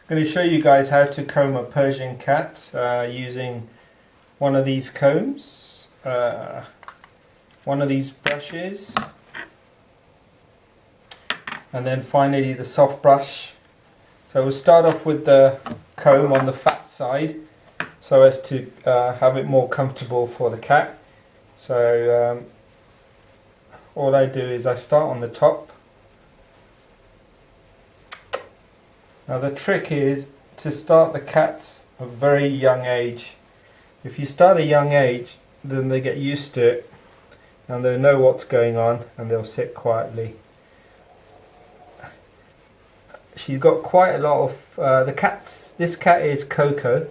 I'm going to show you guys how to comb a Persian cat using one of these combs, one of these brushes, and then finally the soft brush. So we'll start off with the comb on the fat side so as to have it more comfortable for the cat. So all I do is I start on the top. Now the trick is to start the cats at a very young age. If you start at a young age, then they get used to it and they know what's going on and they'll sit quietly. She's got quite a lot of this cat is Coco,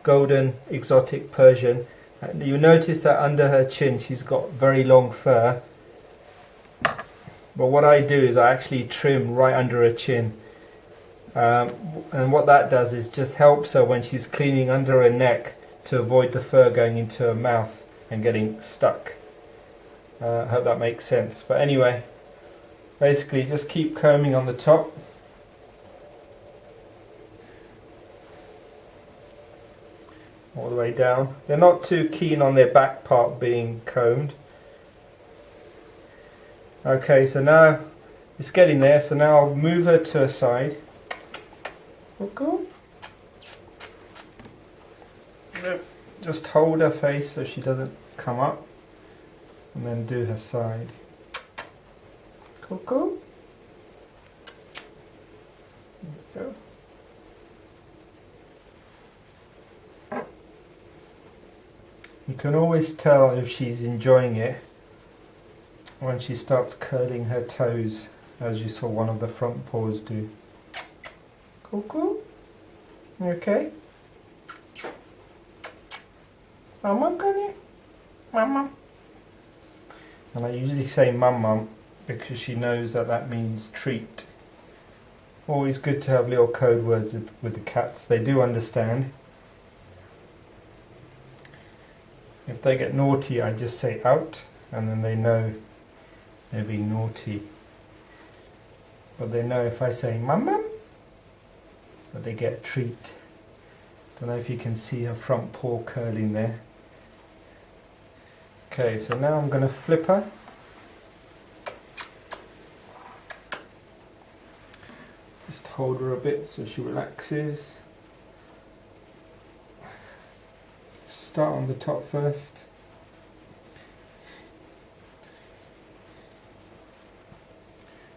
Golden Exotic Persian, and you notice that under her chin she's got very long fur. But what I do is I actually trim right under her chin. And what that does is just helps her when she's cleaning under her neck to avoid the fur going into her mouth and getting stuck. I hope that makes sense. But anyway, basically just keep combing on the top. All the way down. They're not too keen on their back part being combed. Okay, so now it's getting there, so now I'll move her to a side. Coco. Just hold her face so she doesn't come up, and then do her side. Coco. There we go. You can always tell if she's enjoying it when she starts curling her toes, as you saw one of the front paws do. Coco, you okay? Mama, can you? Mama. And I usually say mum because she knows that that means treat. Always good to have little code words with the cats. They do understand. If they get naughty, I just say out, and then they know they're being naughty. But they know if I say mum, but they get a treat. Don't know if you can see her front paw curling there. Okay, so now I'm going to flip her. Just hold her a bit so she relaxes. Start on the top first.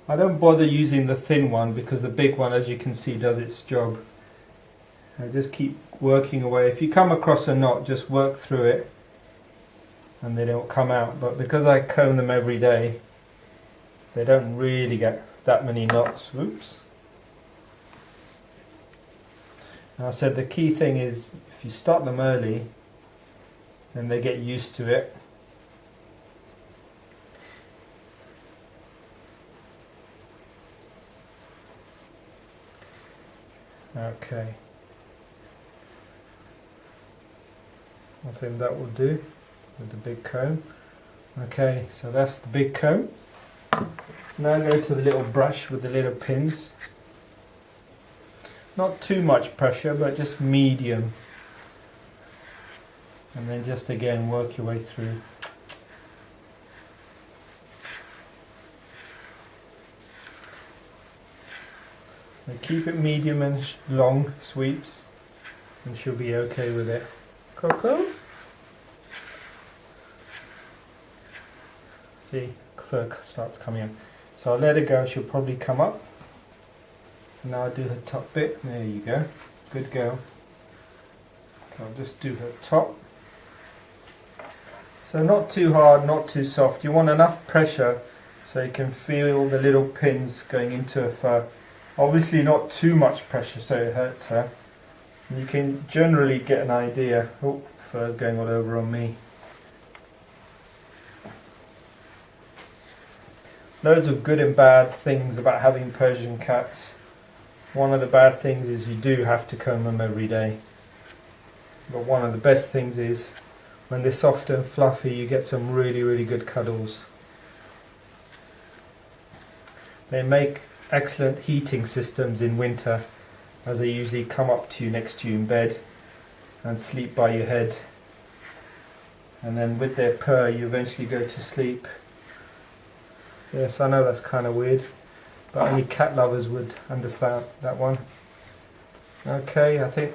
I don't bother using the thin one because the big one, as you can see, does its job. I just keep working away. If you come across a knot, just work through it and they don't come out. But because I comb them every day, they don't really get that many knots. Oops. And I said the key thing is if you start them early, then they get used to it. Okay, I think that will do with the big comb. Okay, so that's the big comb. Now go to the little brush with the little pins. Not too much pressure, but just medium. And then just again work your way through. Keep it medium and long sweeps and she'll be okay with it. Coco? See, fur starts coming in. So I'll let her go, she'll probably come up. And now I'll do her top bit. There you go. Good girl. So I'll just do her top. So not too hard, not too soft. You want enough pressure so you can feel the little pins going into her fur. Obviously not too much pressure so it hurts her. You can generally get an idea. Oh, fur's going all over on me. Loads of good and bad things about having Persian cats. One of the bad things is you do have to comb them every day. But one of the best things is when they're soft and fluffy you get some really, really good cuddles. They make excellent heating systems in winter as they usually come up to you next to you in bed and sleep by your head. And then with their purr you eventually go to sleep. Yes, I know that's kind of weird, but only cat lovers would understand that one. Okay, I think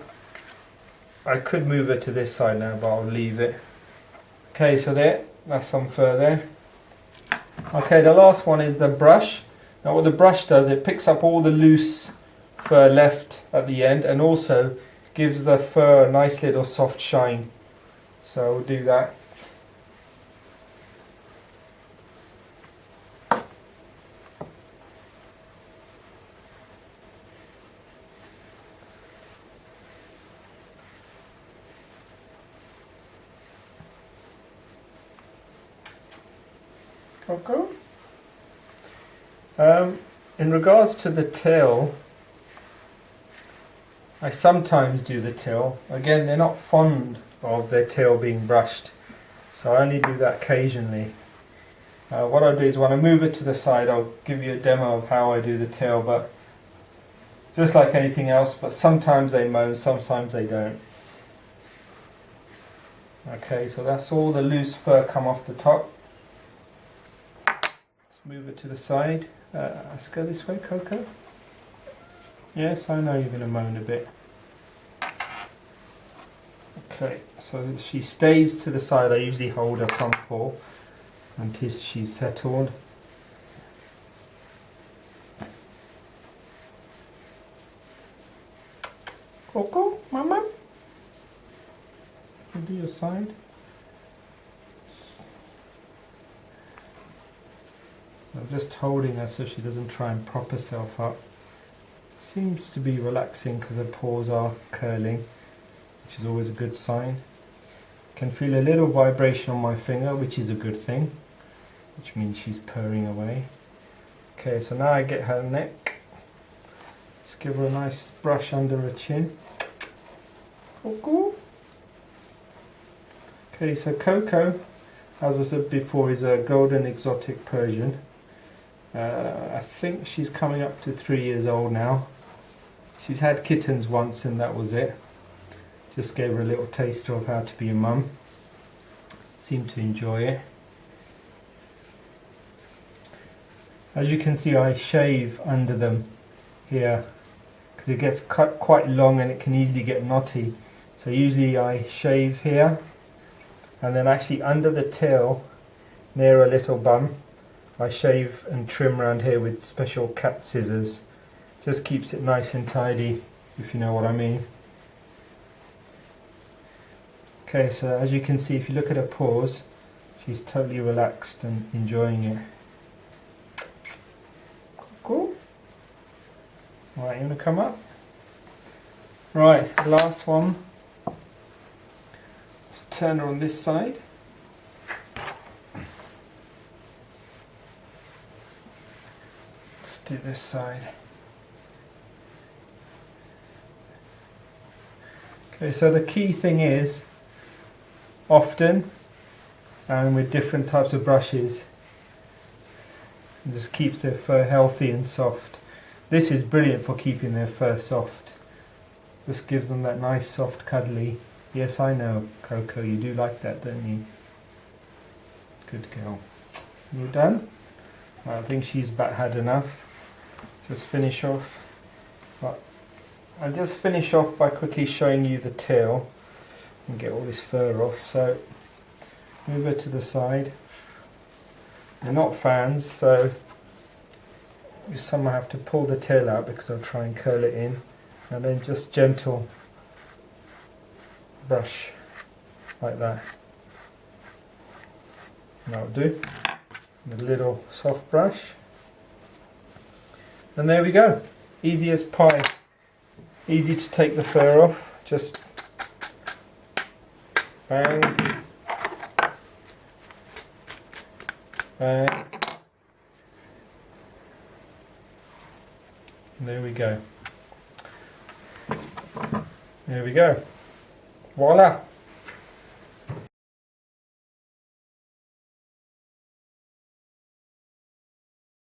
I could move her to this side now, but I'll leave it. Okay, so that's some fur there. Okay, the last one is the brush. Now what the brush does, it picks up all the loose fur left at the end and also gives the fur a nice little soft shine. So we'll do that. Coco. In regards to the tail, I sometimes do the tail. Again, they're not fond of their tail being brushed, so I only do that occasionally. What I'll do is when I move it to the side, I'll give you a demo of how I do the tail, but just like anything else, but sometimes they moan, sometimes they don't. Okay, so that's all the loose fur come off the top. Move it to the side. Let's go this way, Coco. Yes, I know you're going to moan a bit. Okay, so she stays to the side. I usually hold her front paw until she's settled. Coco, Mama. Do your side. I'm just holding her so she doesn't try and prop herself up. Seems to be relaxing because her paws are curling, which is always a good sign. Can feel a little vibration on my finger, which is a good thing, which means she's purring away. Okay, so now I get her neck. Just give her a nice brush under her chin. Coco. Okay, so Coco, as I said before, is a Golden Exotic Persian. I think she's coming up to 3 years old now. She's had kittens once and that was it. Just gave her a little taste of how to be a mum. Seemed to enjoy it. As you can see, I shave under them here because it gets cut quite long and it can easily get knotty. So usually I shave here and then actually under the tail near a little bum I shave and trim around here with special cat scissors. Just keeps it nice and tidy, if you know what I mean. Okay, so as you can see, if you look at her paws, she's totally relaxed and enjoying it. Cool. Right, you want to come up? Right, last one. Let's turn her on this side. Do this side. Okay, so the key thing is often and with different types of brushes, it just keeps their fur healthy and soft. This is brilliant for keeping their fur soft. Just gives them that nice soft cuddly. Yes, I know, Coco, you do like that, don't you? Good girl. You done? I think she's about had enough. Just finish off. But I'll just finish off by quickly showing you the tail and get all this fur off. So move her to the side. They're not fans, so you somehow have to pull the tail out because I'll try and curl it in, and then just gentle brush like that. That'll do. A little soft brush. And there we go. Easy as pie. Easy to take the fur off. Just bang, bang. And there we go. There we go. Voila.